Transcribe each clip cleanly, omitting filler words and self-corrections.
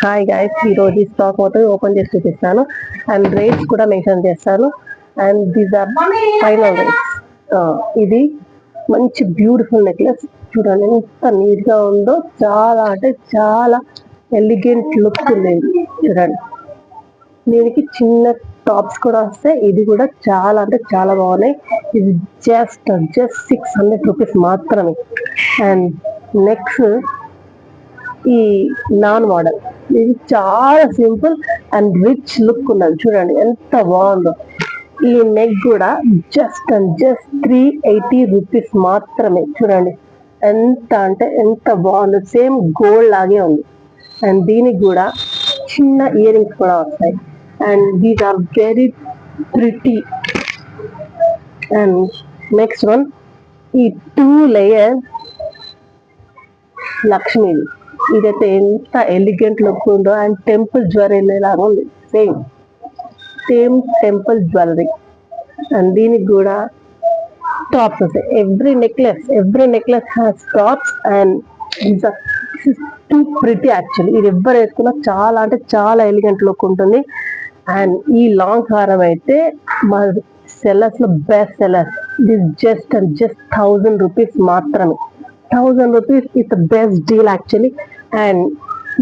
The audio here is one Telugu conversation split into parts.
హాయ్ గైస్, ఈరోజు ఈ స్టాక్ మొత్తం ఓపెన్ చేసి చూపిస్తాను అండ్ రేట్స్ కూడా మెన్షన్ చేస్తాను. And these are final rates. ఇది మంచి బ్యూటిఫుల్ నెక్లెస్ చూడండి ఎంత నీట్ గా ఉందో. చాలా అంటే చాలా ఎలిగెంట్ లుక్ ఉంది చూడండి. దీనికి చిన్న టాప్స్ కూడా వస్తాయి. ఇది కూడా చాలా అంటే చాలా బాగున్నాయి. ఇది జస్ట్ 600 రూపీస్ మాత్రమే. అండ్ నెక్స్ట్ ఈ నాన్ మోడల్, ఇది చాలా సింపుల్ అండ్ రిచ్ లుక్ ఉన్నది. చూడండి ఎంత బాగుందో. ఈ నెక్ కూడా జస్ట్ 380 రూపీస్ మాత్రమే. చూడండి ఎంత అంటే ఎంత బాగుందో. సేమ్ గోల్డ్ లాగే ఉంది. అండ్ దీనికి కూడా చిన్న ఇయర్ రింగ్స్ కూడా వస్తాయి. And these are very pretty. And next one ఈ 2 లేయర్ లక్ష్మీది. ఇదైతే ఎంత ఎలిగెంట్ లుక్ ఉందో. అండ్ టెంపుల్ జ్యువెలరీ లాగా ఉంది. Same temple jewellery. అండ్ దీనికి కూడా టాప్స్ వస్తాయి. Every necklace has tops. And two pretty actually. ఇది ఎవ్వరు వేసుకున్నా చాలా అంటే చాలా ఎలిగెంట్ లుక్ ఉంటుంది. అండ్ ఈ లాంగ్ హారం అయితే మా సెల్లర్స్ లో బెస్ట్ సెల్లర్స్. ఇది జస్ట్ 1000 రూపీస్ మాత్రమే. 1000 rupees is the best deal actually. And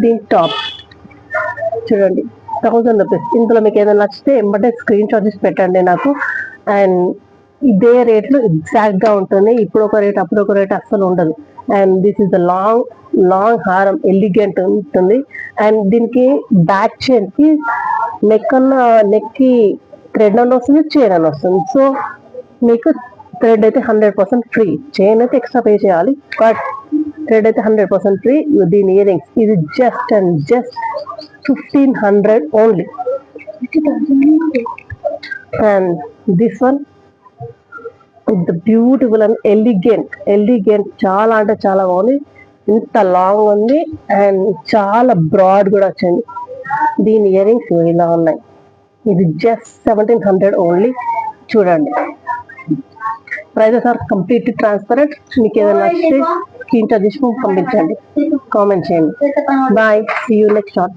దీని టాప్ చూడండి 1000 రూపీస్. ఇందులో మీకు ఏదైనా నచ్చితే ఎంబటే స్క్రీన్ షాట్ చేసి పెట్టండి నాకు. అండ్ ఇదే రేట్లో ఎగ్జాక్ట్ గా ఉంటుంది. ఇప్పుడు ఒక రేట్ అప్పుడు ఒక రేట్ అస్సలు ఉండదు. And this is the long హారం, ఎలిగెంట్ ఉంటుంది. అండ్ దీనికి బ్యాక్ చైన్ కి నెక్ కి థ్రెడ్ అని వస్తుంది, చైన్ అని వస్తుంది. సో మీకు థ్రెడ్ అయితే 100% ఫ్రీ. చైన్ అయితే ఎక్స్ట్రా పే చేయాలి, బట్ థ్రెడ్ అయితే 100% ఫ్రీ. దీని ఇయర్ రింగ్స్ ఇది just 1500 only. And this one the beautiful and elegant చాలా అంటే చాలా బాగుంది. ఇంత లాంగ్ ఉంది అండ్ చాలా బ్రాడ్ కూడా వచ్చింది. దీని ఇయర్ రింగ్స్ ఇలా ఉన్నాయి. ఇది జస్ట్ 1700 ఓన్లీ. చూడండి ప్రైజెస్ ఆర్ కంప్లీట్లీ ట్రాన్స్పరెంట్. మీకు ఏదైనా నచ్చితే స్క్రీన్ షాట్ తీసి పంపించండి, కామెంట్ చేయండి. Bye, see you next shot.